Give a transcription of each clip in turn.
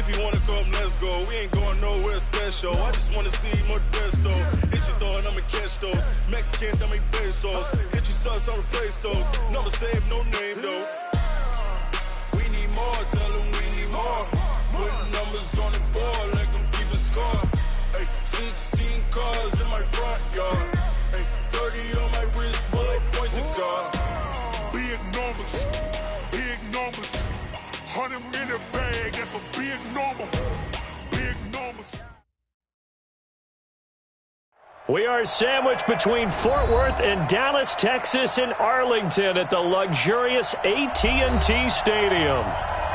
If you wanna come, let's go. We ain't going nowhere special. I just wanna see Modesto. Hit your throw and I'ma catch those. Mexican, that make pesos. Hit your sus, I'll replace those. Number save, no name though. We need more, tell them we need more. Putting numbers on the board, like them keep a score. Ay, 16 cars in my front yard. Ay, 30 on my wrist, bullet points of God. Big numbers, big numbers. 100 in the bag, that's a big number. Big numbers. We are sandwiched between Fort Worth and Dallas, Texas, and Arlington at the luxurious AT&T Stadium.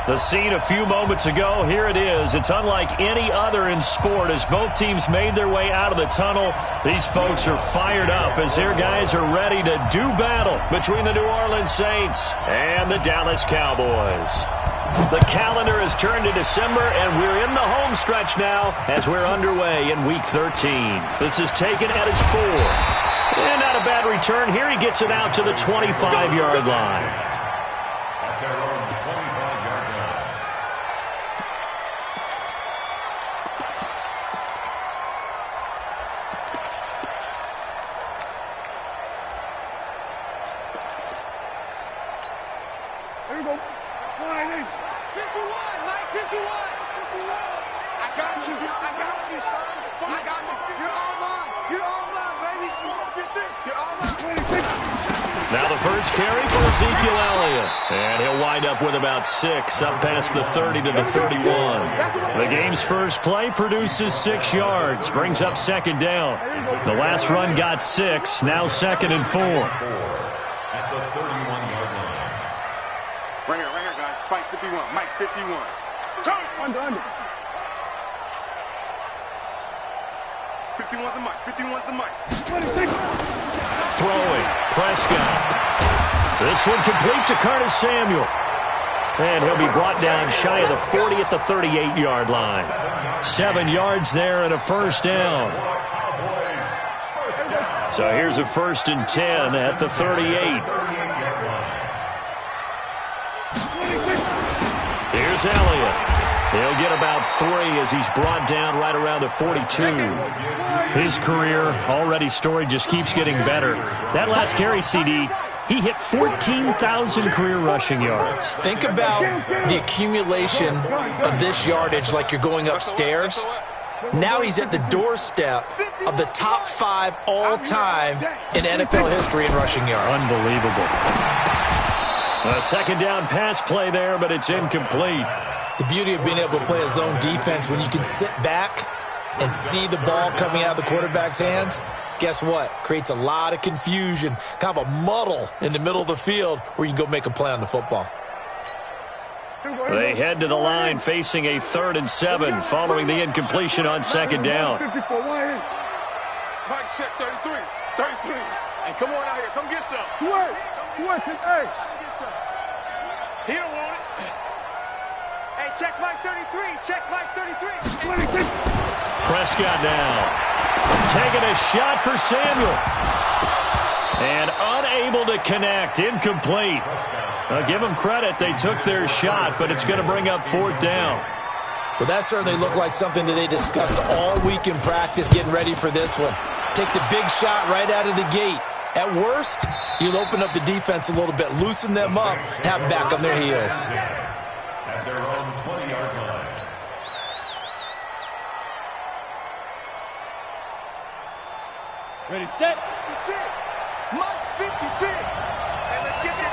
The scene a few moments ago, here it is. It's unlike any other in sport as both teams made their way out of the tunnel. These folks are fired up as their guys are ready to do battle between the New Orleans Saints and the Dallas Cowboys. The calendar has turned to December, and we're in the home stretch now as we're underway in Week 13. This is taken at his 4. And not a bad return here. He gets it out to the 25-yard line. Now the first carry for Ezekiel Elliott. And he'll wind up with about 6, up past the 30 to the 31. The game's first play produces 6 yards, brings up second down. The last run got 6, now 2nd and 4. At the 31-yard line. Right here, guys. Fight 51. Mike 51. Under. 51's the Mike. 51's the Mike. Throwing. Prescott. This one complete to Curtis Samuel. And he'll be brought down shy of the 40 at the 38-yard line. 7 yards there and a first down. So here's a 1st and 10 at the 38. Here's Elliott. He'll get about 3 as he's brought down right around the 42. His career already storied, just keeps getting better. That last carry, CD, he hit 14,000 career rushing yards. Think about the accumulation of this yardage like you're going upstairs. Now he's at the doorstep of the top 5 all-time in NFL history in rushing yards. Unbelievable. A second down pass play there, but it's incomplete. The beauty of being able to play a zone defense when you can sit back and see the ball coming out of the quarterback's hands, guess what? Creates a lot of confusion, kind of a muddle in the middle of the field where you can go make a play on the football. They head to the line facing a 3rd and 7 following the incompletion on second down. Mike check 33. 33. Hey, come on out here. Come get some. Sweat today. He don't want it. Hey, check Mike 33. Check Mike 33. Prescott now. Taking a shot for Samuel. And unable to connect. Incomplete. I'll give them credit. They took their shot, but it's going to bring up 4th down. Well, that certainly looked like something that they discussed all week in practice getting ready for this one. Take the big shot right out of the gate. At worst, you'll open up the defense a little bit, loosen them up, have them back on their heels. At their own 20-yard line. Ready, set. 56. Mike's 56. Hey, let's get this.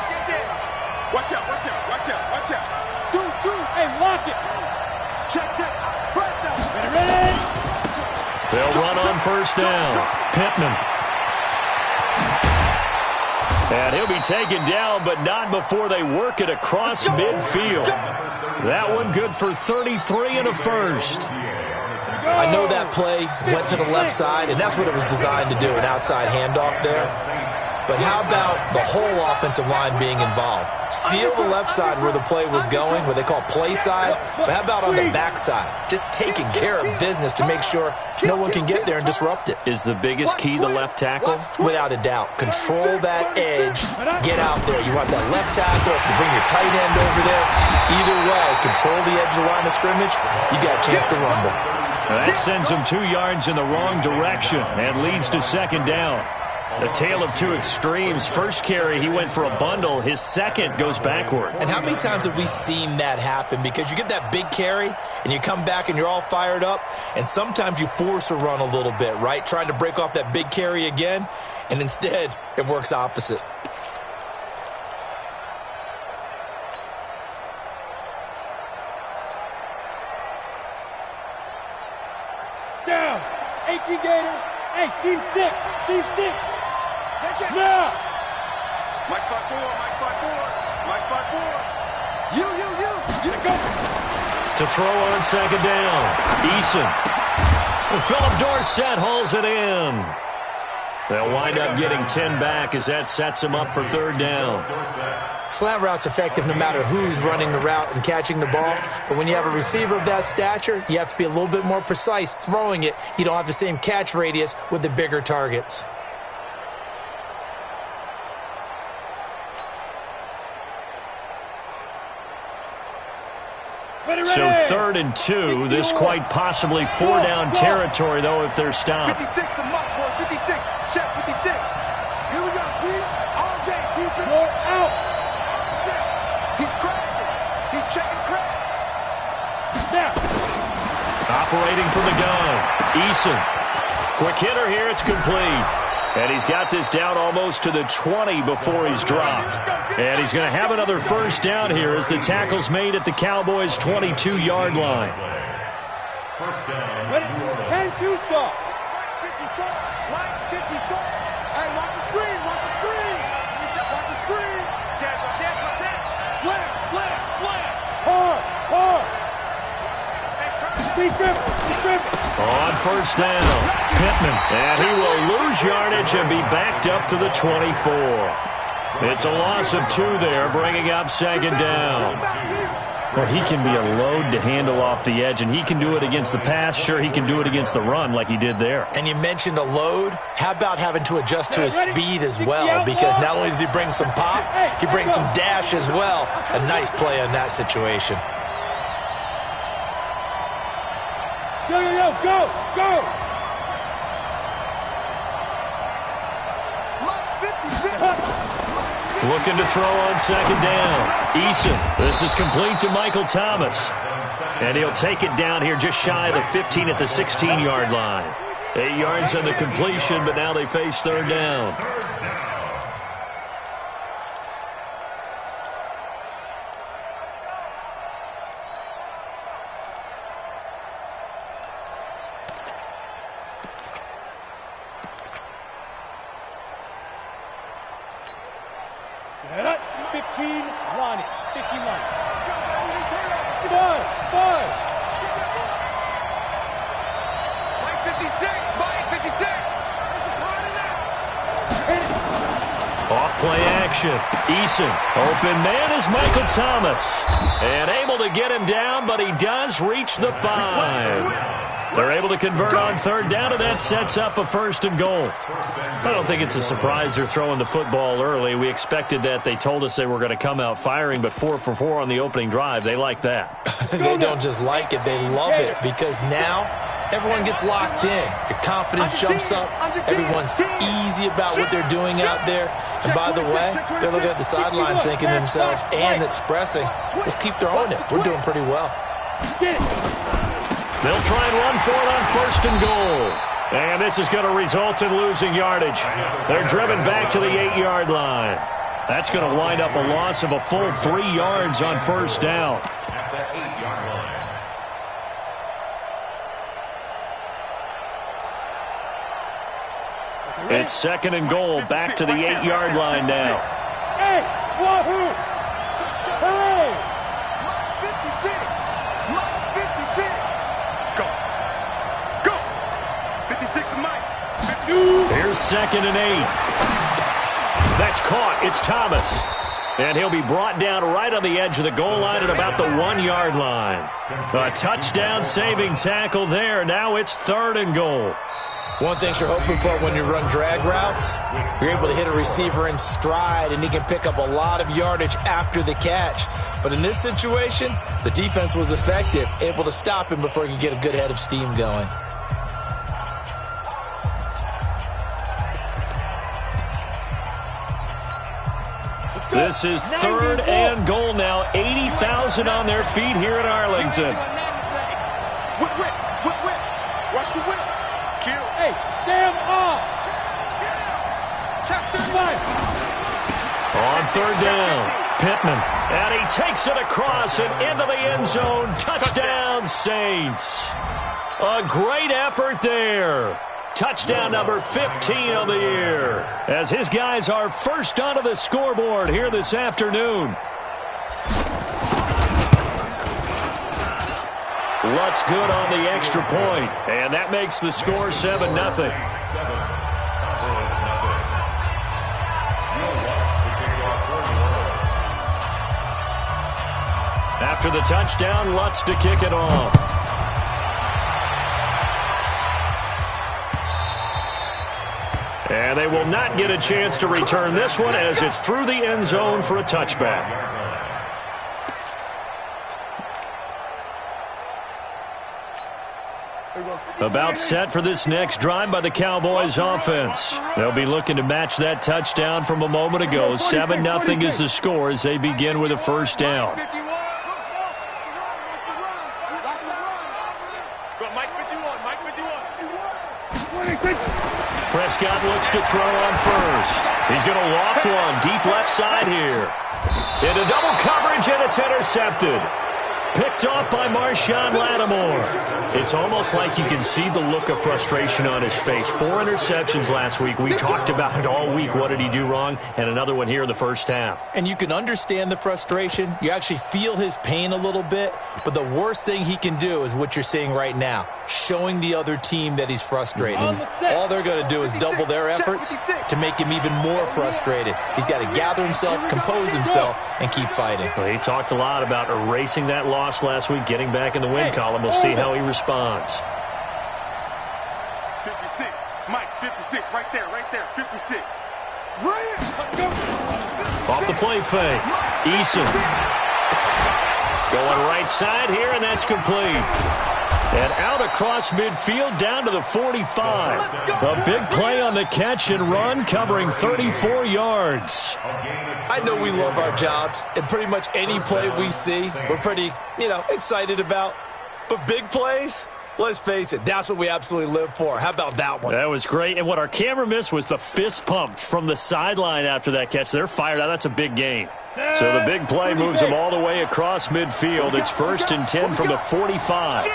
Watch out. Through. Hey, lock it. Check. Press down. Ready. They'll run on first down. Pittman. And he'll be taken down, but not before they work it across midfield. That one good for 33 and a first. I know that play went to the left side, and that's what it was designed to do, an outside handoff there. but how about the whole offensive line being involved? Seal the left side where the play was going, what they call play side, but how about on the back side? Just taking care of business to make sure no one can get there and disrupt it. Is the biggest key the left tackle? Without a doubt. Control that edge. Get out there. You want that left tackle. If you bring your tight end over there, either way, control the edge of the line of scrimmage, you got a chance to rumble. That sends him 2 yards in the wrong direction and leads to second down. The tale of two extremes. First carry, he went for a bundle. His second goes backward. And how many times have we seen that happen? Because you get that big carry, and you come back and you're all fired up, and sometimes you force a run a little bit, right? Trying to break off that big carry again, and instead it works opposite. Down. 18 Gator. Hey, Steve 6. Steve 6. Now. Mike 5-4, Mike 5-4, Mike 5-4. You. Go. To throw on second down. Eason. And Philip Dorsett hauls it in. They'll wind up getting 10 back as that sets him up for third down. Slant route's effective no matter who's running the route and catching the ball. But when you have a receiver of that stature, you have to be a little bit more precise throwing it. You don't have the same catch radius with the bigger targets. So 3rd and 2. This quite possibly 4-down territory, though, if they're stopped. 56 to Mark, boy. 56. Check 56. Here we go, D. All day, defense. Go out. He's crashing. He's checking crash. Now. Operating from the gun. Eason. Quick hitter here. It's complete. And he's got this down almost to the 20 before he's dropped. And he's going to have another first down here as the tackle's made at the Cowboys' 22-yard line. First down. Ready? 10-2 stop. 54. Line 54. Hey, watch the screen. Watch the screen. Watch the screen. Check. Slam. Hard. Steve Griffin. On first down, Pittman. And he will lose yardage and be backed up to the 24. It's a loss of 2 there, bringing up second down. Well, he can be a load to handle off the edge, and he can do it against the pass. Sure, he can do it against the run like he did there. And you mentioned a load. How about having to adjust to his speed as well? Because not only does he bring some pop, he brings some dash as well. A nice play on that situation. Go. Looking to throw on second down. Eason. This is complete to Michael Thomas. And he'll take it down here just shy of the 15 at the 16-yard line. 8 yards on the completion, but now they face third down. Set up. 15, Lonnie. 15, Lonnie. 5. Mike 56. Off-play action. Eason. Open man is Michael Thomas. And able to get him down, but he does reach the 5. They're able to convert on third down, and that sets up a first and goal. I don't think it's a surprise they're throwing the football early. We expected that. They told us they were going to come out firing, but 4 for 4 on the opening drive. They like that. They don't just like it, they love it, because now everyone gets locked in. Your confidence jumps up. Everyone's easy about what they're doing out there. And by the way, they're looking at the sideline thinking to themselves and expressing, let's keep throwing it. We're doing pretty well. They'll try and run for it on first and goal. And this is going to result in losing yardage. They're driven back to the 8-yard line. That's going to wind up a loss of a full 3 yards on first down. At the 8-yard line. It's second and goal, back to the 8-yard line now. Hey, wahoo! Hey! Go. 56 to Mike. Here's second and 8. That's caught. It's Thomas. And he'll be brought down right on the edge of the goal line at about the 1-yard line. A touchdown-saving tackle there. Now it's 3rd and goal. One thing you're hoping for when you run drag routes, you're able to hit a receiver in stride, and he can pick up a lot of yardage after the catch. But in this situation, the defense was effective, able to stop him before he could get a good head of steam going. This is 3rd and goal now. 80,000 on their feet here in Arlington. Whip. Watch the whip. Kill. Hey, stand up. On 3rd down, Pittman. And he takes it across and into the end zone. Touchdown, Saints. A great effort there. Touchdown number 15 of the year, as his guys are first onto the scoreboard here this afternoon. Lutz good on the extra point, and that makes the score 7-0. After the touchdown, Lutz to kick it off. And they will not get a chance to return this one as it's through the end zone for a touchback. About set for this next drive by the Cowboys offense. They'll be looking to match that touchdown from a moment ago. 7-0 is the score as they begin with a first down. Prescott looks to throw on first. He's going to loft one deep left side here. Into double coverage, and it's intercepted. Picked off by Marshawn Lattimore. It's almost like you can see the look of frustration on his face. 4 interceptions last week. We talked about it all week. What did he do wrong? And another one here in the first half. And you can understand the frustration. You actually feel his pain a little bit. But the worst thing he can do is what you're seeing right now, showing the other team that he's frustrated. All they're going to do is double their efforts to make him even more frustrated. He's got to gather himself, compose himself, and keep fighting. Well, he talked a lot about erasing that loss last week, getting back in the win column. We'll see how he responds. 56. Mike, 56. Right there. 56. Off the play fake. Eason. Going right side here, and that's complete. And out across midfield, down to the 45. A big play on the catch and run, covering 34 yards. I know we love our jobs, and pretty much any play we see, we're pretty, excited about. But big plays, let's face it, that's what we absolutely live for. How about that one? That was great. And what our camera missed was the fist pump from the sideline after that catch. They're fired out. That's a big gain. So the big play moves them all the way across midfield. It's 1st and 10 from the 45.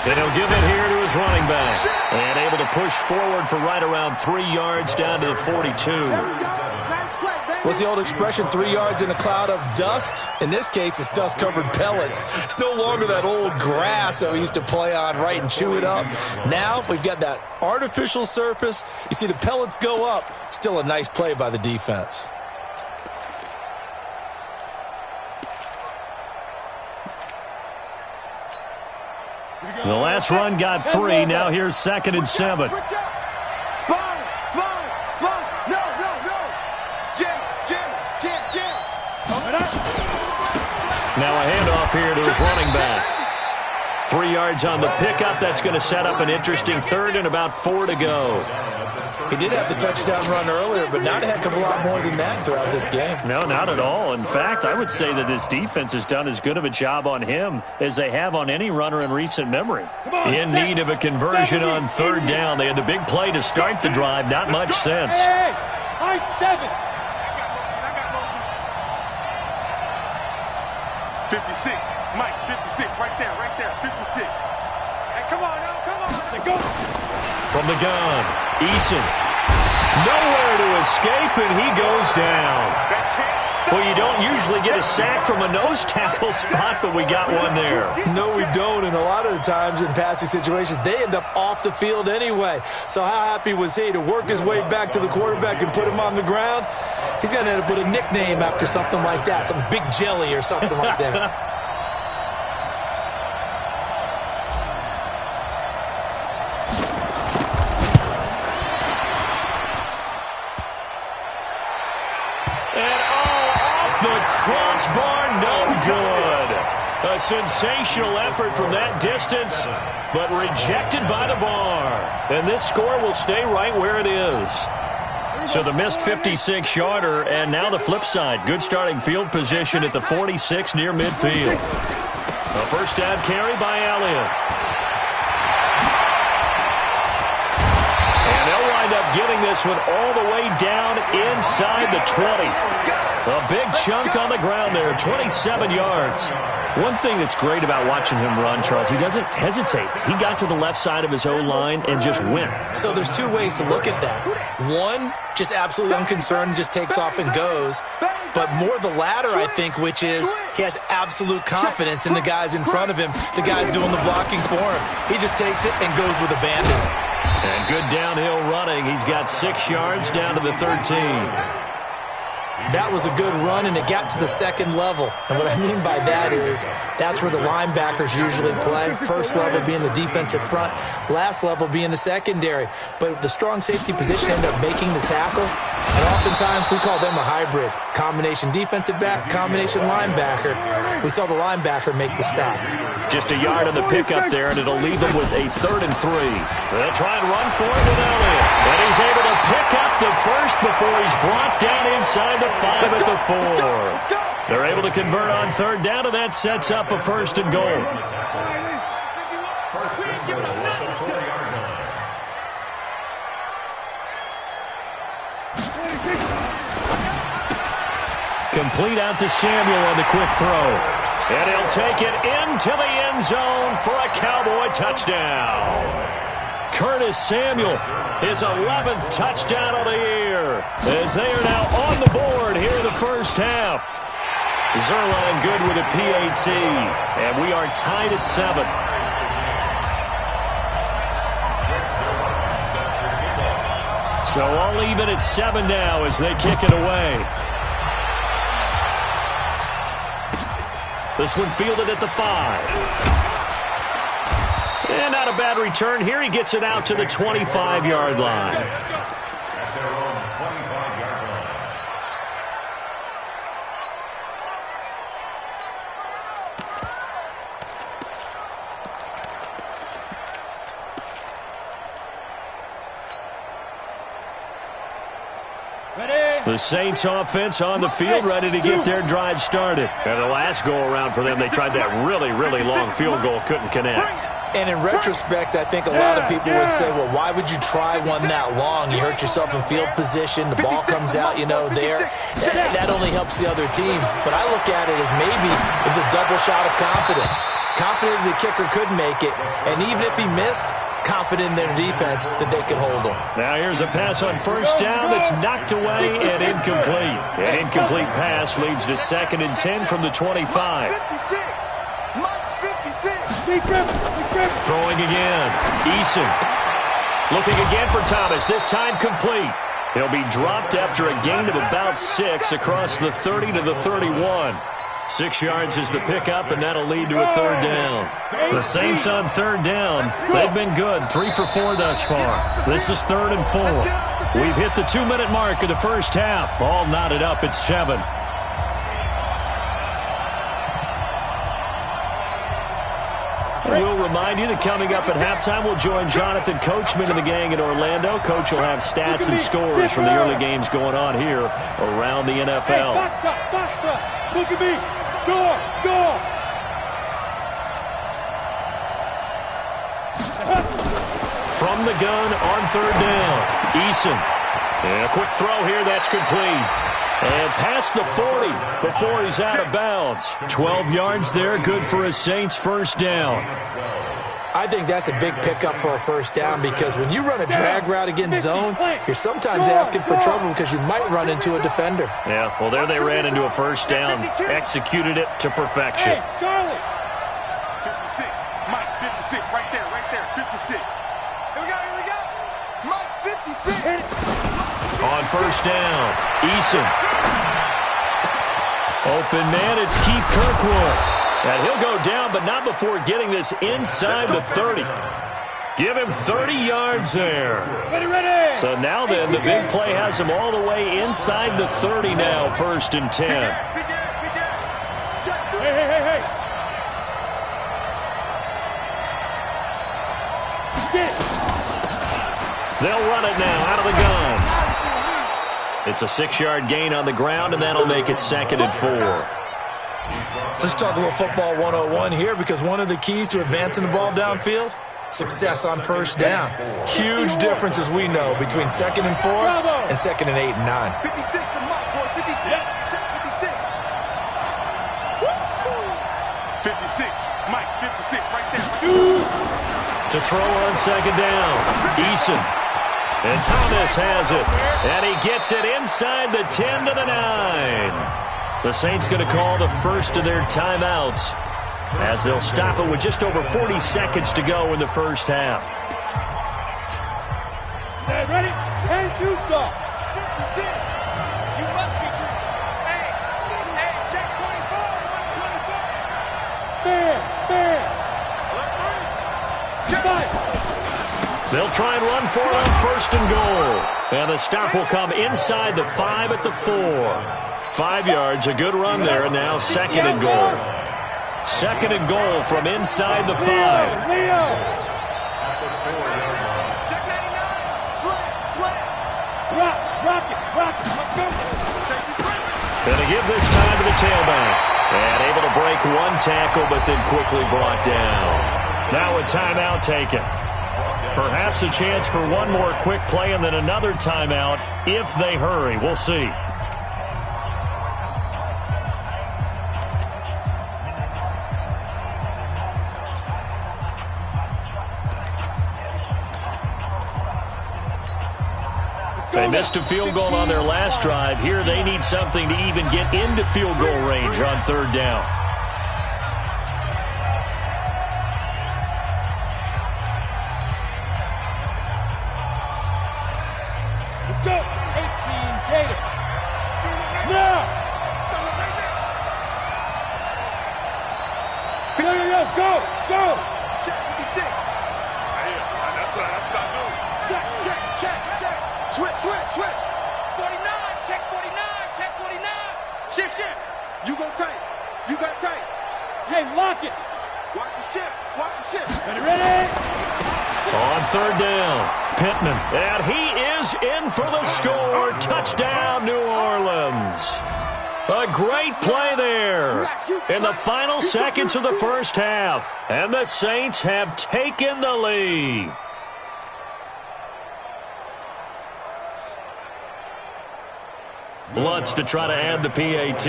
And he'll give it here to his running back. And able to push forward for right around 3 yards down to the 42. What's the old expression, 3 yards in a cloud of dust? In this case, it's dust-covered pellets. It's no longer that old grass that we used to play on, right, and chew it up. Now we've got that artificial surface. You see the pellets go up. Still a nice play by the defense. The last run got 3. Now here's 2nd and 7. Spine. No. Jam. Now a handoff here to his running back. 3 yards on the pickup. That's going to set up an interesting 3rd and about 4 to go. He did have the touchdown run earlier, but not a heck of a lot more than that throughout this game. No, not at all. In fact, I would say that this defense has done as good of a job on him as they have on any runner in recent memory. In need of a conversion on 3rd down. They had the big play to start the drive. Not much sense. Hey, high 7. 56. Mike, 56. Right there. 56. Hey, come on. Let's go. From the gun, Eason. Nowhere to escape, and he goes down. Well, you don't usually get a sack from a nose tackle spot, but we got one there. No, we don't, and a lot of the times in passing situations, they end up off the field anyway. So how happy was he to work his way back to the quarterback and put him on the ground? He's going to end up with a nickname after something like that, some Big Jelly or something like that. Crossbar, no good. A sensational effort from that distance, but rejected by the bar. And this score will stay right where it is. So the missed 56-yarder, and now the flip side. Good starting field position at the 46 near midfield. A first down carry by Elliott. And they'll wind up getting this one all the way down inside the 20. A big chunk on the ground there, 27 yards. One thing that's great about watching him run, Charles, he doesn't hesitate. He got to the left side of his O-line and just went. So there's two ways to look at that. One, just absolutely unconcerned, just takes off and goes. But more the latter, I think, which is he has absolute confidence in the guys in front of him, the guys doing the blocking for him. He just takes it and goes with abandon. And good downhill running. He's got 6 yards down to the 13. That was a good run, and it got to the second level. And what I mean by that is that's where the linebackers usually play. First level being the defensive front, last level being the secondary. But the strong safety position ended up making the tackle, and oftentimes we call them a hybrid. Combination defensive back, combination linebacker. We saw the linebacker make the stop. Just a yard on the pickup there, and it'll leave them with a 3rd and 3. They'll try and run for it with Elliott. And he's able to pick up the first before he's brought down inside the 5 at the 4. They're able to convert on 3rd down, and that sets up a 1st and goal. Complete out to Samuel on the quick throw. And he'll take it into the end zone for a Cowboy touchdown. Curtis Samuel, his 11th touchdown of the year, as they are now on the board here in the first half. Zerline good with a PAT, and we are tied at 7. So all even at 7 now as they kick it away. This one fielded at the 5. And not a bad return here. He gets it out to the 25-yard line. The Saints offense on the field, ready to get their drive started. And the last go-around for them, they tried that really, really long field goal, couldn't connect. And in retrospect, I think a lot of people would say, well, why would you try one that long? You hurt yourself in field position. The ball comes out, there. That only helps the other team. But I look at it as maybe it was a double shot of confidence. Confident the kicker could make it. And even if he missed, confident in their defense that they can hold him. Now here's a pass on 1st down that's knocked away and incomplete. An incomplete pass leads to 2nd and 10 from the 25. Throwing again. Eason. Looking again for Thomas. This time complete. He'll be dropped after a gain of about 6 across the 30 to the 31. 6 yards is the pickup, and that'll lead to a 3rd down. The Saints on 3rd down. They've been good. 3 for 4 thus far. This is 3rd and 4. We've hit the 2-minute mark of the first half. All knotted up at 7. We'll remind you that coming up at halftime, we'll join Jonathan Coachman and the gang in Orlando. Coach will have stats and scores from the early games going on here around the NFL. Hey, box stop. Look at me. Score. From the gun on 3rd down, Eason. And a quick throw here, that's complete. And past the 40 before he's out of bounds. 12 yards there, good for a Saints 1st down. I think that's a big pickup for a first down because when you run a drag route against zone, you're sometimes asking for trouble because you might run into a defender. Yeah, well, there they ran into a first down, executed it to perfection. Hey, Charlie. 56. Mike, 56. Right there, 56. Here we go. Mike, 56. On first down, Eason. Open man, it's Keith Kirkwood. And he'll go down, but not before getting this inside the 30. Give him 30 yards there. Ready. So now then, the big play has him all the way inside the 30 now, 1st and 10. Hey. They'll run it now out of the gun. It's a 6-yard gain on the ground, and that'll make it 2nd and 4. Let's talk a little football 101 here because one of the keys to advancing the ball downfield, success on first down. Huge difference, as we know, between 2nd and 4 and 2nd and 8 and 9. 56 for Mike, boy. 56. Check 56. 56. Mike, 56 right there. To throw on 2nd down, Eason. And Thomas has it. And he gets it inside the 10 to the 9. The Saints going to call the first of their timeouts as they'll stop it with just over 40 seconds to go in the first half. Ready? And you stop. 56. You must be true. Hey, check 24. Fair. They'll try and run for it on 1st and goal. And the stop will come inside the 5 at the 4. 5 yards, a good run there, and now 2nd and goal. 2nd and goal from inside the 5. Leo. Check 99. Slap. Rock it. Let's go. Gonna give this time to the tailback. And able to break one tackle, but then quickly brought down. Now a timeout taken. Perhaps a chance for one more quick play and then another timeout if they hurry. We'll see. They missed a field goal on their last drive. Here they need something to even get into field goal range on 3rd down. Let's go. 18 Gator. Now. Go. Check 56. That's what I do. Check. Switch. 49. Check 49. Shift. You got tight. Hey, lock it. Watch the shift. Ready? On 3rd down, Pittman. And he is in for the score. Touchdown, New Orleans. A great play there in the final seconds of the first half. And the Saints have taken the lead. Lutz to try to add the PAT.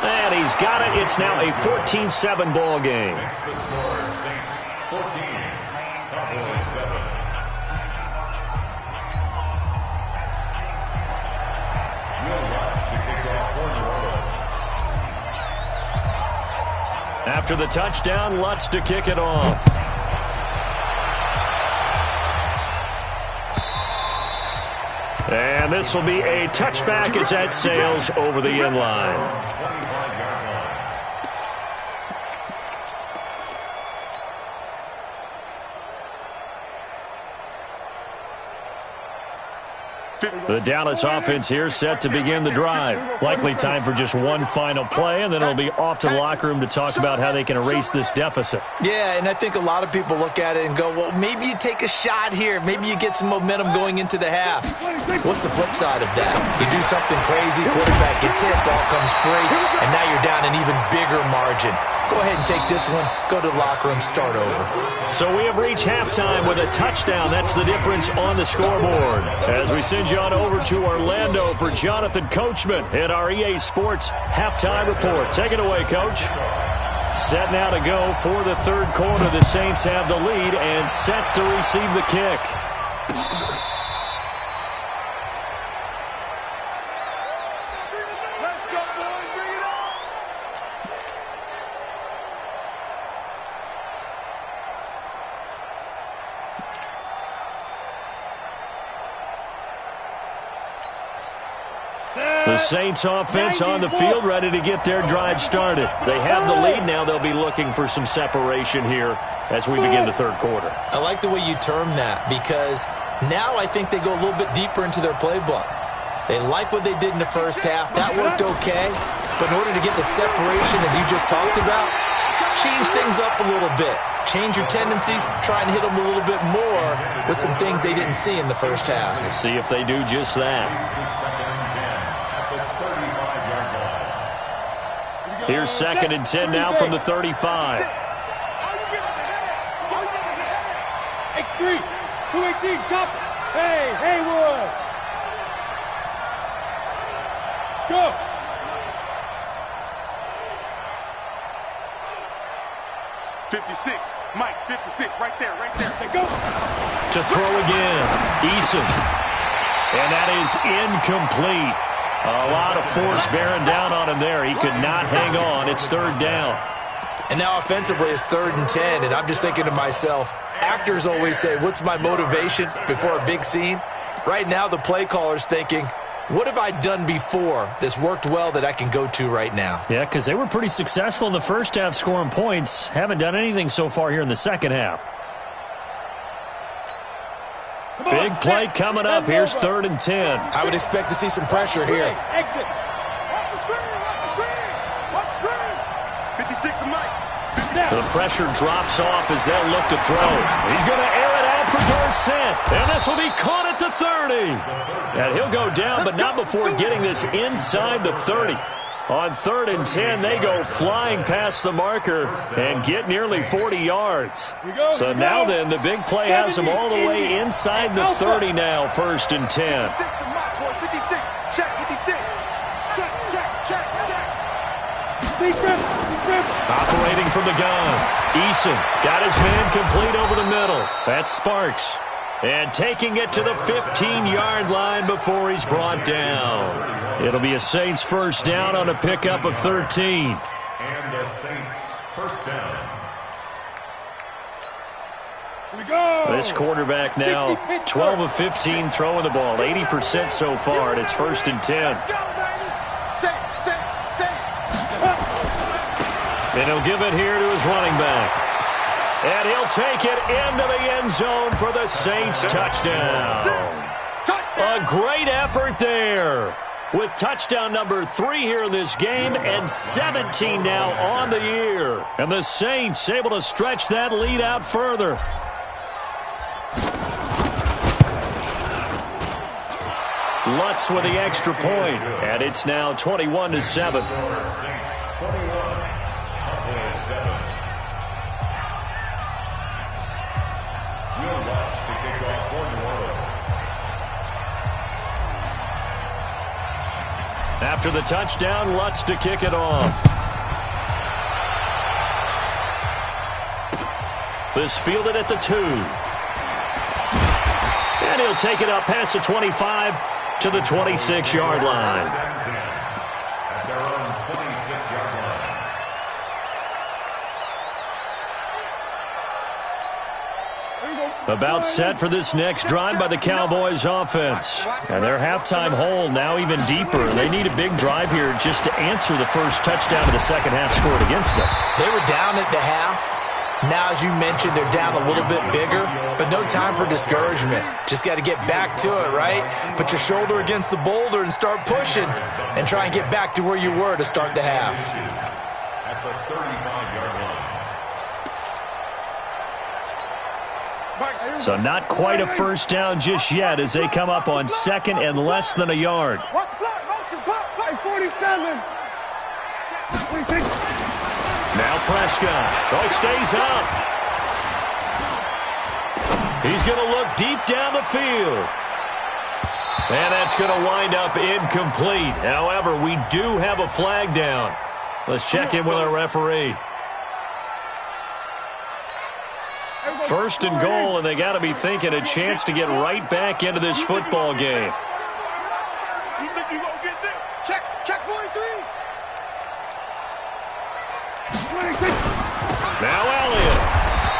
And he's got it. It's now a 14-7 ball game. After the touchdown, Lutz to kick it off. And this will be a touchback as that sails over the end line. The Dallas offense here set to begin the drive. Likely time for just one final play, and then it'll be off to the locker room to talk about how they can erase this deficit. Yeah, and I think a lot of people look at it and go, well, maybe you take a shot here. Maybe you get some momentum going into the half. What's the flip side of that? You do something crazy, quarterback gets hit, ball comes free, and now you're down an even bigger margin. go ahead and take this one, go to the locker room, start over. So we have reached halftime with a touchdown. That's the difference on the scoreboard. As we send you on over to Orlando for Jonathan Coachman in our EA Sports halftime report. Take it away, Coach. Set now to go for the third quarter. The Saints have the lead and set to receive the kick. The Saints offense on the field, ready to get their drive started. They have the lead now. They'll be looking for some separation here as we begin the third quarter. I like the way you term that, because now I think they go a little bit deeper into their playbook. They like what they did in the first half. That worked okay. But in order to get the separation that you just talked about, change things up a little bit. Change your tendencies, try and hit them a little bit more with some things they didn't see in the first half. We'll see if they do just that. Here's 2nd and 10 now from the 35. X3, 218, chop. Hey, Haywood. Go. '56, Mike, 56, right there. Go. To throw again, Eason. And that is incomplete. A lot of force bearing down on him there. He could not hang on. It's 3rd down. And now offensively it's 3rd and 10, and I'm just thinking to myself, actors always say, what's my motivation before a big scene? Right now the play caller's thinking, what have I done before that's worked well that I can go to right now? Yeah, because they were pretty successful in the first half scoring points. Haven't done anything so far here in the second half. Big play coming up. Here's 3rd and 10. I would expect to see some pressure here. Exit. Watch the screen. 56 to Mike. The pressure drops off as they'll look to throw. He's going to air it out for Dorsett. And this will be caught at the 30. And he'll go down, but not before getting this inside the 30. On 3rd and 10, they go flying past the marker and get nearly 40 yards. So now then, the big play has them all the way inside the 30 now, 1st and 10. 56, check, 56. Check. Operating from the gun. Eason got his man complete over the middle. That's Sparks. And taking it to the 15-yard line before he's brought down. It'll be a Saints 1st down on a pickup of 13. And the Saints 1st down. Here we go. This quarterback now 12 of 15 throwing the ball. 80% so far, and it's 1st and 10. Say. And he'll give it here to his running back. And he'll take it into the end zone for the Saints touchdown. A great effort there. With touchdown number 3 here in this game and 17 now on the year. And the Saints able to stretch that lead out further. Lutz with the extra point, and it's now 21-7. After the touchdown, Lutz to kick it off. This fielded at the 2. And he'll take it up past the 25 to the 26-yard line. At their own 26-yard line. About set for this next drive by the Cowboys offense. And their halftime hole now even deeper. They need a big drive here just to answer the first touchdown of the second half scored against them. They were down at the half. Now, as you mentioned, they're down a little bit bigger, but no time for discouragement. Just got to get back to it, right? Put your shoulder against the boulder and start pushing and try and get back to where you were to start the half. At the 35-yard line. So not quite a first down just yet as they come up on 2nd and less than a yard. Watch the block, motion, block, 47. 26. Now Prescott. Oh, stays up. He's going to look deep down the field. And that's going to wind up incomplete. However, we do have a flag down. Let's check in with our referee. First and goal, and they got to be thinking a chance to get right back into this football game. You think you gonna get this? Check 43. Now Elliott.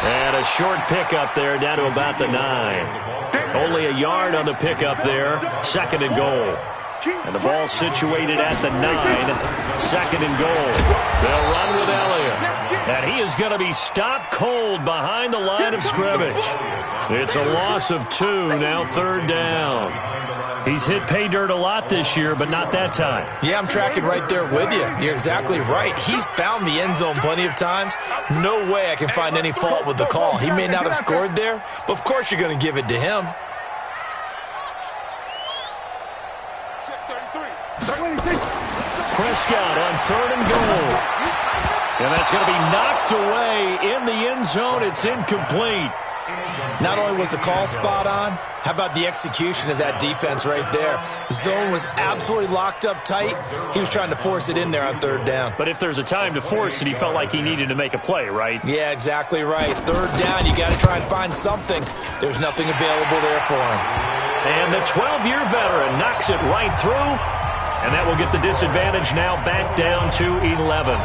And a short pickup there down to about the 9. Only a yard on the pickup there. Second and goal. And the ball situated at the 9. Second and goal. They'll run with Elliott. And he is going to be stopped cold behind the line of scrimmage. It's a loss of 2, now third down. He's hit pay dirt a lot this year, but not that time. Yeah, I'm tracking right there with you. You're exactly right. He's found the end zone plenty of times. No way I can find any fault with the call. He may not have scored there, but of course you're going to give it to him. Prescott on third and goal. And that's going to be knocked away in the end zone. It's incomplete. Not only was the call spot on, how about the execution of that defense right there? The zone was absolutely locked up tight. He was trying to force it in there on third down. But if there's a time to force it, he felt like he needed to make a play, right? Yeah, exactly right. Third down, you got to try and find something. There's nothing available there for him. And the 12-year veteran knocks it right through. And that will get the disadvantage now back down to 11.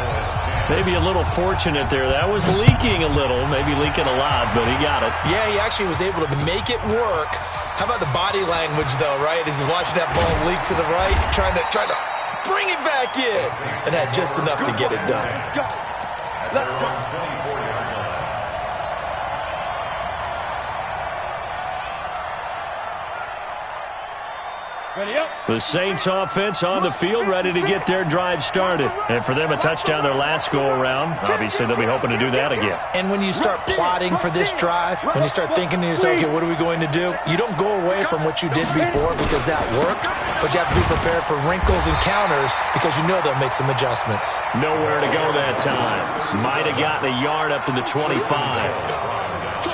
Maybe a little fortunate there. That was leaking a little, maybe leaking a lot, but he got it. Yeah, he actually was able to make it work. How about the body language, though, right? As he's watching that ball leak to the right, trying to bring it back in, and had just enough to get it done. Let's go. Ready up. The Saints offense on the field, ready to get their drive started. And for them, a touchdown their last go-around. Obviously, they'll be hoping to do that again. And when you start plotting for this drive, when you start thinking to yourself, okay, what are we going to do? You don't go away from what you did before because that worked, but you have to be prepared for wrinkles and counters because you know they'll make some adjustments. Nowhere to go that time. Might have gotten a yard up to the 25.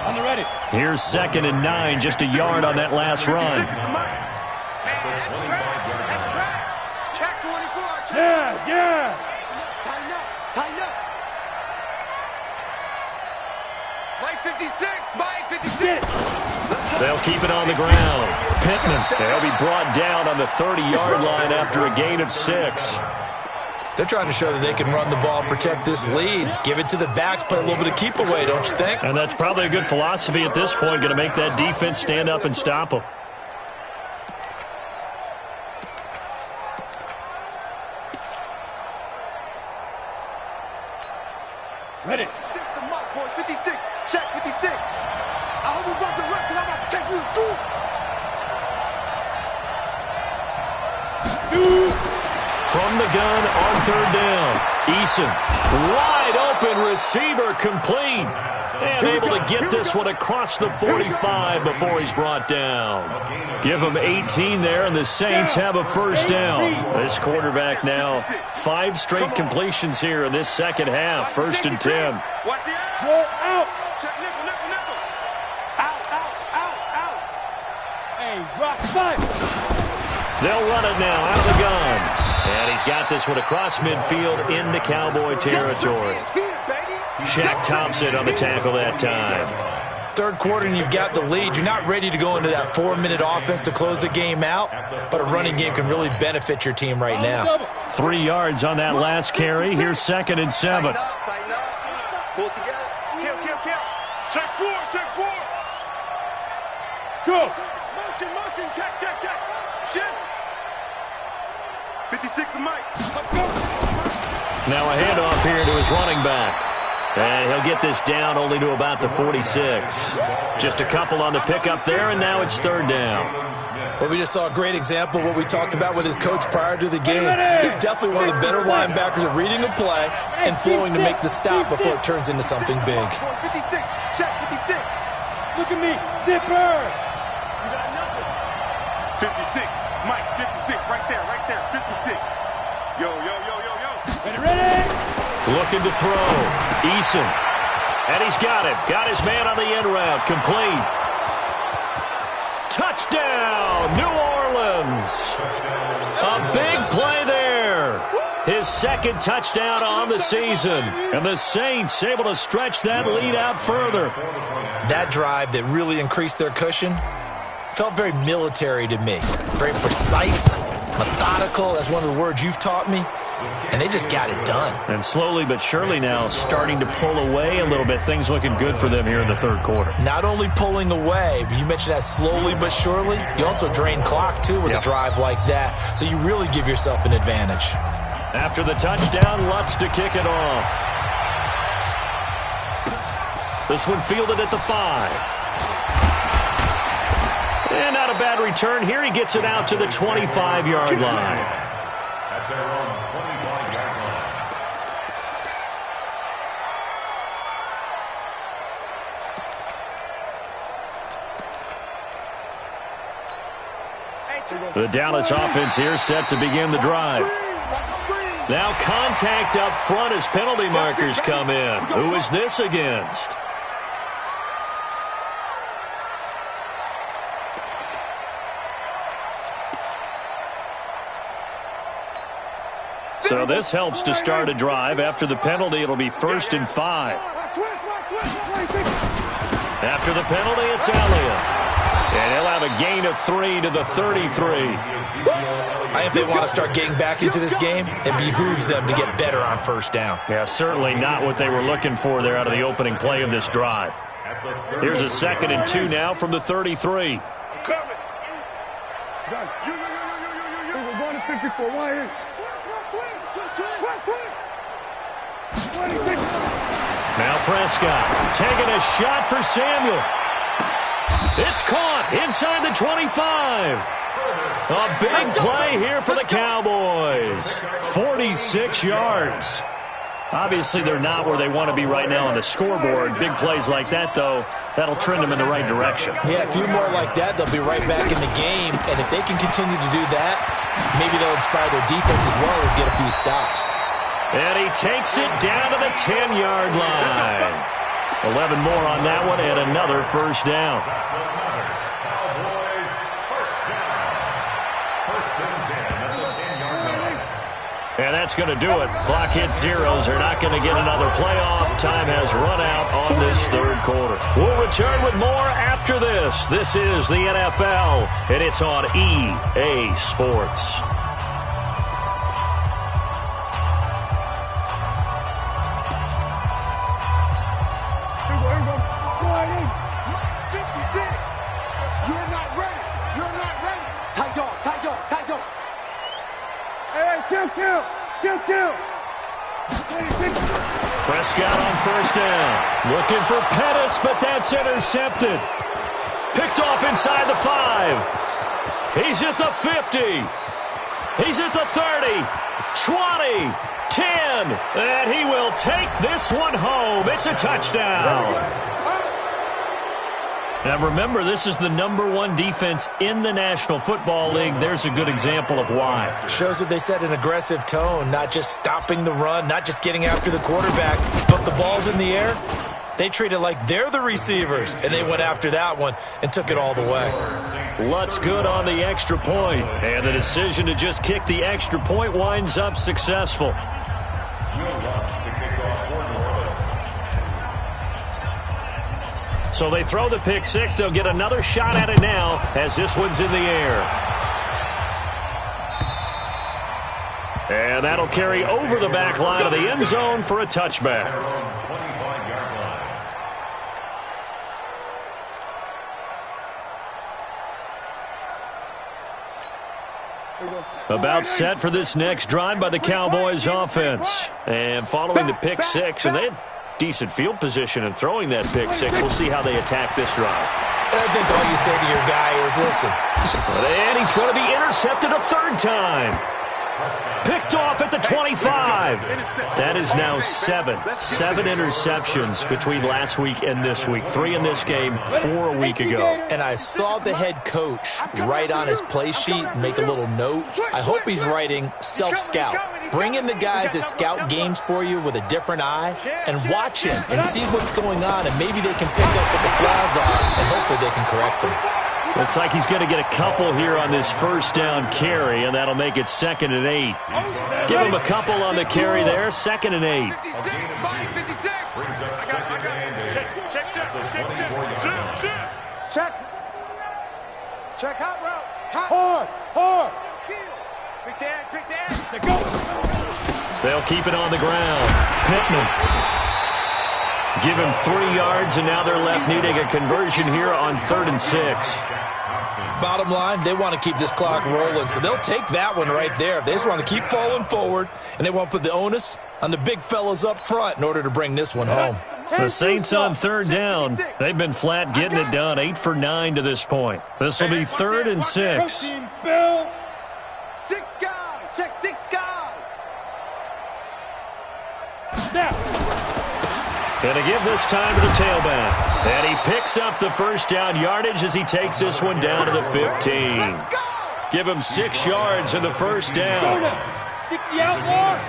On the ready. Here's second and 9, just a yard on that last run. Yeah. Tighten up. Mike 56, Mike 56. They'll keep it on the ground. Pittman, they'll be brought down on the 30-yard line after a gain of 6. They're trying to show that they can run the ball, protect this lead, give it to the backs, play a little bit of keep away, don't you think? And that's probably a good philosophy at this point, going to make that defense stand up and stop them. Ready. The mark, boy, 56. Check 56. I hope you run to rush because I'm about to take you to school. From the gun on third down. Eason, wide open receiver, complete. And able to get this one across the 45 before he's brought down. Give him 18 there, and the Saints have a first down. This quarterback now 5 straight completions here in this second half. First and 10. Watch the Go out. check nickel. Out. Hey, drop 5. They'll run it now out of the gun. And he's got this one across midfield into Cowboy territory. Shaq Thompson on the tackle that time. Third quarter and you've got the lead. You're not ready to go into that 4-minute offense to close the game out, but a running game can really benefit your team right now. 3 yards on that last carry. Here's second and 7. Tighten up. Pull it together. Kill. Check 4. Go. Motion. Check. Shift. 56 to Mike. Now a handoff here to his running back. And he'll get this down only to about the 46. Just a couple on the pickup there, and now it's third down. Well, we just saw a great example of what we talked about with his coach prior to the game. He's definitely one of the better linebackers at reading a play and flowing to make the stop before it turns into something big. 56. Check 56. Look at me. Zipper. You got nothing. 56. Mike, 56. Right there. 56. Yo. Ready. Looking to throw. Eason. And he's got it. Got his man on the end route. Complete. Touchdown, New Orleans. A big play there. His second touchdown on the season. And the Saints able to stretch that lead out further. That drive that really increased their cushion felt very military to me. Very precise, methodical. That's one of the words you've taught me. And they just got it done. And slowly but surely now starting to pull away a little bit. Things looking good for them here in the third quarter. Not only pulling away, but you mentioned that slowly but surely. You also drain clock, too, with a drive like that. So you really give yourself an advantage. After the touchdown, Lutz to kick it off. This one fielded at the 5. And not a bad return here. He gets it out to the 25-yard line. At their own 25-yard line. The Dallas offense here set to begin the drive. Now contact up front as penalty markers come in. Who is this against? So this helps to start a drive. After the penalty, it'll be 1st and 5. After the penalty, it's Elliott. And he'll have a gain of 3 to the 33. If they want to start getting back into this game, it behooves them to get better on first down. Yeah, certainly not what they were looking for there out of the opening play of this drive. Here's a 2nd and 2 now from the 33. Now Prescott taking a shot for Samuel. It's caught inside the 25. A big play here for the Cowboys. 46 yards. Obviously, they're not where they want to be right now on the scoreboard. Big plays like that, though, that'll trend them in the right direction. Yeah, a few more like that, they'll be right back in the game. And if they can continue to do that, maybe they'll inspire their defense as well and get a few stops. And he takes it down to the 10-yard line. 11 more on that one and another first down. Cowboys first down. 1st and 10 at the 10-yard line. And that's going to do it. Clock hits zeros. They're not going to get another playoff. Time has run out on this third quarter. We'll return with more after this. This is the NFL, and it's on EA Sports. Prescott on first down. Looking for Pettis, but that's intercepted. Picked off inside the 5. He's at the 50. He's at the 30. 20. 10. And he will take this one home. It's a touchdown. Now remember, this is the #1 defense in the National Football League. There's a good example of why. Shows that they set an aggressive tone, not just stopping the run, not just getting after the quarterback, but the ball's in the air. They treat it like they're the receivers, and they went after that one and took it all the way. Lutz good on the extra point, and the decision to just kick the extra point winds up successful. So they throw the pick six. They'll get another shot at it now as this one's in the air. And that'll carry over the back line of the end zone for a touchback. About set for this next drive by the Cowboys offense. And following the pick six, and they had decent field position in throwing that pick six. We'll see how they attack this drive. And I think all you say to your guy is, listen. And he's going to be intercepted a third time. Picked off at the 25. That is now seven interceptions between last week and this week. 3 in this game, 4 a week ago. And I saw the head coach write on his play sheet, make a little note. I hope he's writing self-scout. Bring in the guys that scout games for you with a different eye and watch him and see what's going on, and maybe they can pick up what the flaws are, and hopefully they can correct them. Looks like he's going to get a couple here on this first down carry, and that'll make it 2nd and 8. Give him a couple on the carry there, 2nd and 8. Check hot route. Hard. Quick dad. Let's go. They'll keep it on the ground. Pittman. Give him 3 yards, and now they're left needing a conversion here on 3rd and 6. Bottom line, they want to keep this clock rolling, so they'll take that one right there. They just want to keep falling forward, and they want to put the onus on the big fellas up front in order to bring this one home. The Saints on 3rd down. They've been flat getting it done, 8 for 9 to this point. This will be 3rd and 6. 6 guys. Check 6 guys. Now. Going to give this time to the tailback. And he picks up the first down yardage as he takes this one down to the 15. Give him 6 yards in the first down. 60 outlaws.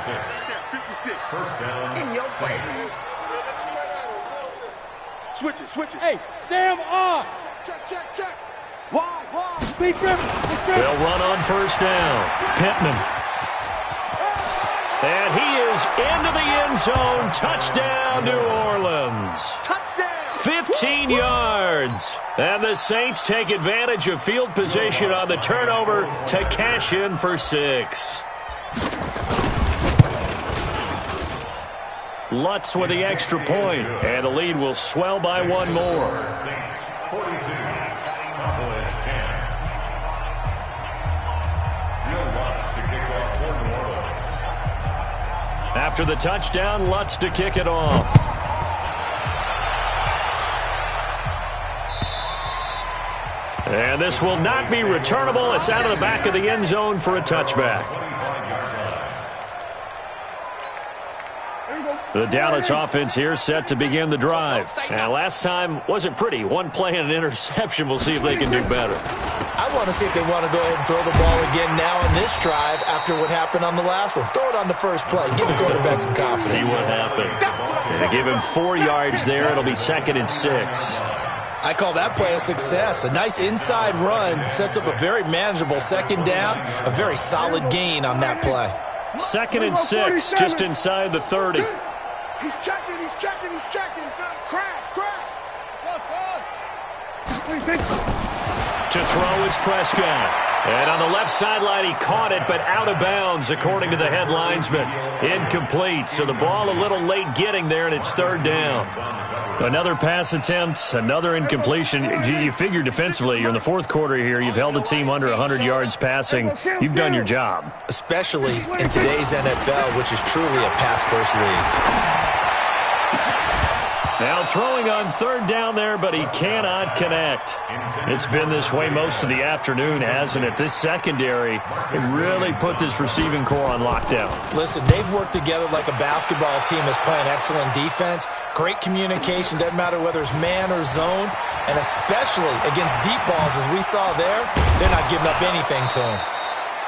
56. First down. In your face. Switch it. Hey, Sam on. Check. Wide. Be driven. They'll run on first down. Pittman. And he is into the end zone. Touchdown, New Orleans. Touchdown. 15 yards. And the Saints take advantage of field position on the turnover to cash in for 6. Lutz with the extra point, and the lead will swell by 1 more. Saints 42. Cowboys 10. Real Lutz to kick off for New Orleans. After the touchdown, Lutz to kick it off. And this will not be returnable. It's out of the back of the end zone for a touchback. The Dallas offense here set to begin the drive. And last time wasn't pretty. 1 play and an interception. We'll see if they can do better. I want to see if they want to go ahead and throw the ball again now on this drive after what happened on the last one. Throw it on the first play. Give the quarterback some confidence. See what happens. They give him 4 yards there. It'll be 2nd and 6. I call that play a success. A nice inside run sets up a very manageable 2nd down. A very solid gain on that play. 2nd and 6, just inside the 30. He's checking. Crash. To throw is Prescott. And on the left sideline, he caught it, but out of bounds, according to the head linesman. Incomplete, so the ball a little late getting there, and it's 3rd down. Another pass attempt, another incompletion. You figure defensively, you're in the 4th quarter here. You've held the team under 100 yards passing. You've done your job. Especially in today's NFL, which is truly a pass-first league. Now throwing on 3rd down there, but he cannot connect. It's been this way most of the afternoon, hasn't it? This secondary, it really put this receiving core on lockdown. Listen, they've worked together like a basketball team that's playing excellent defense. Great communication, doesn't matter whether it's man or zone. And especially against deep balls, as we saw there, they're not giving up anything to him.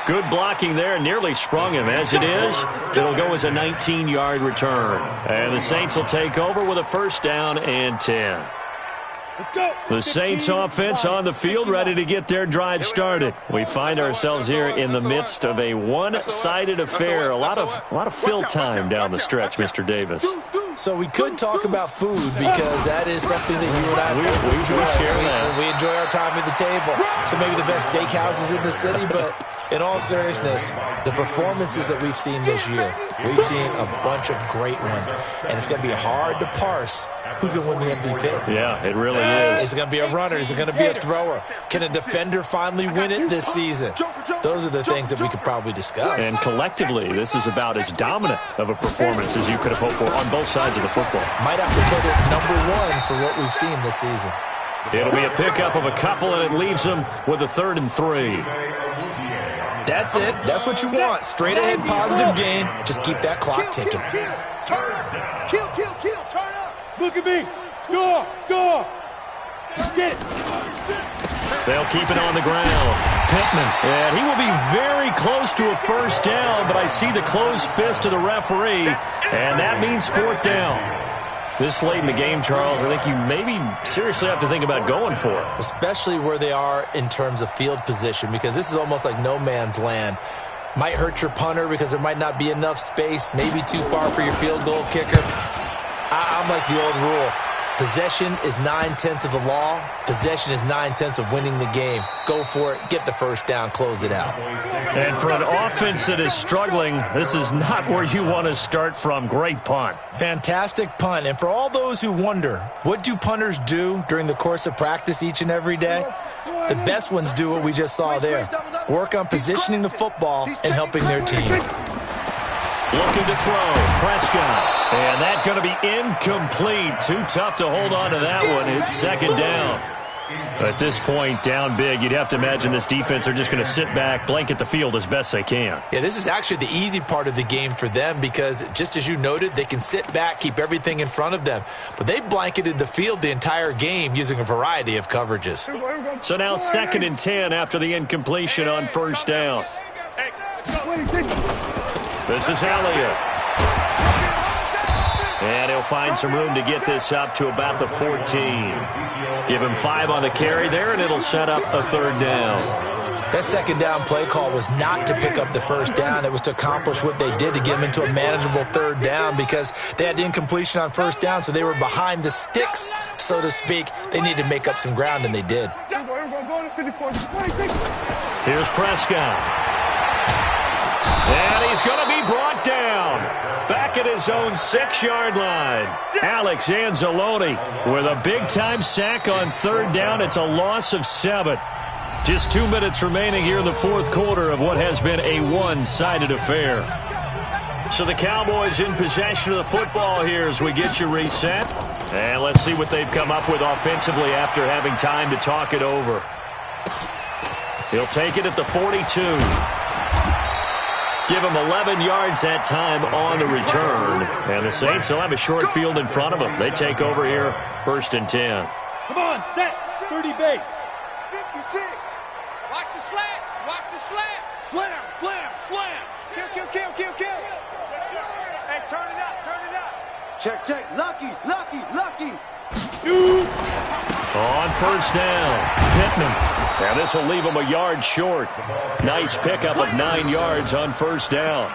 Good blocking there, nearly sprung him. As it is, it'll go as a 19-yard return. And the Saints will take over with a 1st down and 10. Let's go. The Saints offense on the field, ready to get their drive started. We find ourselves here in the midst of a one-sided affair. A lot of fill time down the stretch, Mr. Davis. So we could talk about food because that is something that you and I we enjoy. We enjoy our time at the table. So maybe the best steakhouses in the city, but in all seriousness, the performances that we've seen this year, we've seen a bunch of great ones. And it's going to be hard to parse who's going to win the MVP. Yeah, it really is. Is it going to be a runner? Is it going to be a thrower? Can a defender finally win it this season? Those are the things that we could probably discuss. And collectively, this is about as dominant of a performance as you could have hoped for on both sides of the football. Might have to put it #1 for what we've seen this season. It'll be a pickup of a couple, and it leaves them with a 3rd and 3. That's it. That's what you want. Straight ahead, positive gain. Just keep that clock ticking. Turn up. Kill. Turn up. Look at me. Go. Get it. They'll keep it on the ground. Pittman, and he will be very close to a first down, but I see the closed fist of the referee, and that means fourth down. This late in the game, Charles, I think you maybe seriously have to think about going for it. Especially where they are in terms of field position, because this is almost like no man's land. Might hurt your punter because there might not be enough space, maybe too far for your field goal kicker. I'm like the old rule. Possession is 9/10 of the law. Possession is 9/10 of winning the game. Go for it. Get the first down. Close it out. And for an offense that is struggling, this is not where you want to start from. Great punt. Fantastic punt. And for all those who wonder, what do punters do during the course of practice each and every day? The best ones do what we just saw there. Work on positioning the football and helping their team. Looking to throw. Prescott. And that's going to be incomplete. Too tough to hold on to that one. It's second down. At this point, down big, you'd have to imagine this defense, they're just going to sit back, blanket the field as best they can. Yeah, this is actually the easy part of the game for them because, just as you noted, they can sit back, keep everything in front of them. But they blanketed the field the entire game using a variety of coverages. So now 2nd and 10 after the incompletion on first down. This is Elliott. And he'll find some room to get this up to about the 14. Give him 5 on the carry there, and it'll set up a third down. That second down play call was not to pick up the first down. It was to accomplish what they did to get them into a manageable third down because they had the incompletion on first down, so they were behind the sticks, so to speak. They needed to make up some ground, and they did. Here's Prescott. And he's going to be brought down. Back at his own 6-yard line. Alex Anzalone with a big-time sack on third down. It's a loss of 7. Just 2 minutes remaining here in the fourth quarter of what has been a one-sided affair. So the Cowboys in possession of the football here as we get you reset. And let's see what they've come up with offensively after having time to talk it over. He'll take it at the 42. Give him 11 yards that time on the return. And the Saints will have a short field in front of them. They take over here, 1st and 10. Come on, set. 30 base. 56. Watch the slants. Watch the slant. Slam, slam, slam. Kill, kill, kill, kill, kill. Hey, turn it up, turn it up. Check, check. Lucky, lucky, lucky. Shoot. On first down, Pittman. Now this will leave him a yard short. Nice pickup of 9 yards on first down.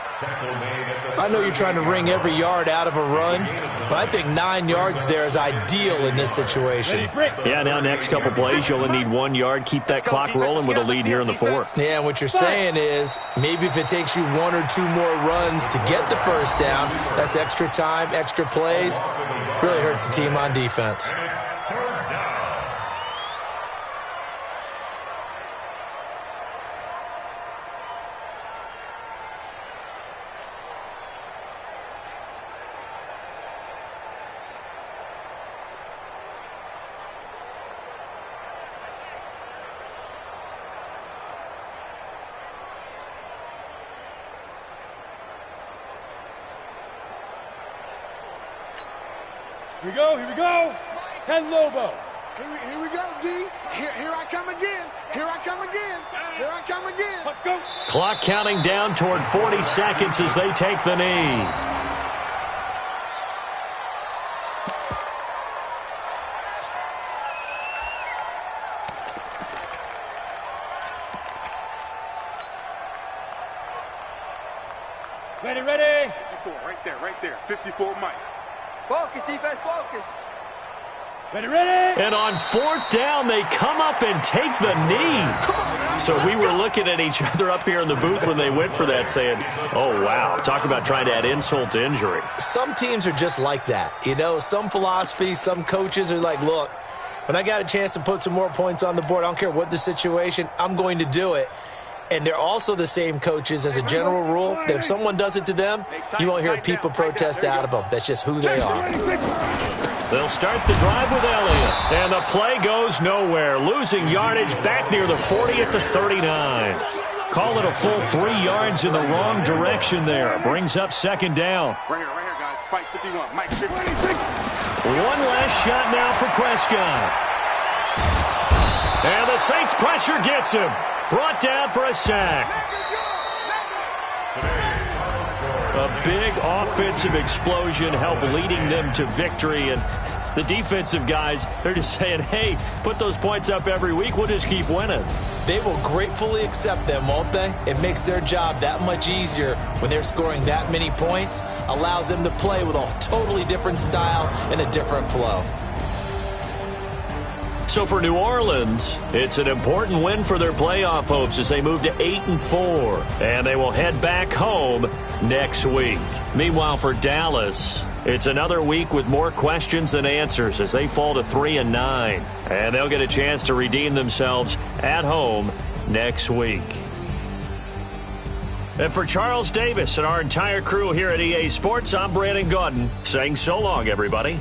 I know you're trying to wring every yard out of a run, but I think 9 yards there is ideal in this situation. Yeah, now next couple plays, you only need 1 yard. Keep that clock rolling with a lead here in the fourth. Yeah, and what you're saying is maybe if it takes you 1 or 2 more runs to get the first down, that's extra time, extra plays. Really hurts the team on defense. Here we go, here we go. 10 Lobo. Here we go, D. Here I come again. Here I come again. Here I come again. Go. Clock counting down toward 40 seconds as they take the knee. Ready, ready. 54, right there. 54, Mike. Focus, defense, focus. Ready, ready. And on fourth down, they come up and take the knee. So we were looking at each other up here in the booth when they went for that saying, oh, wow, talk about trying to add insult to injury. Some teams are just like that. You know, some philosophies, some coaches are like, look, when I got a chance to put some more points on the board, I don't care what the situation, I'm going to do it. And they're also the same coaches as a general rule that if someone does it to them, you won't hear people protest out of them. That's just who they are. They'll start the drive with Elliott. And the play goes nowhere. Losing yardage back near the 40 at the 39. Call it a full 3 yards in the wrong direction there. Brings up second down. Right here, guys. Fight 51. Mike 50. One last shot now for Prescott. And the Saints pressure gets him. Brought down for a sack. A big offensive explosion helped leading them to victory. And the defensive guys, they're just saying, hey, put those points up every week. We'll just keep winning. They will gratefully accept them, won't they? It makes their job that much easier when they're scoring that many points. Allows them to play with a totally different style and a different flow. So for New Orleans, it's an important win for their playoff hopes as they move to 8-4, and they will head back home next week. Meanwhile, for Dallas, it's another week with more questions than answers as they fall to 3-9, and they'll get a chance to redeem themselves at home next week. And for Charles Davis and our entire crew here at EA Sports, I'm Brandon Gaudin saying so long, everybody.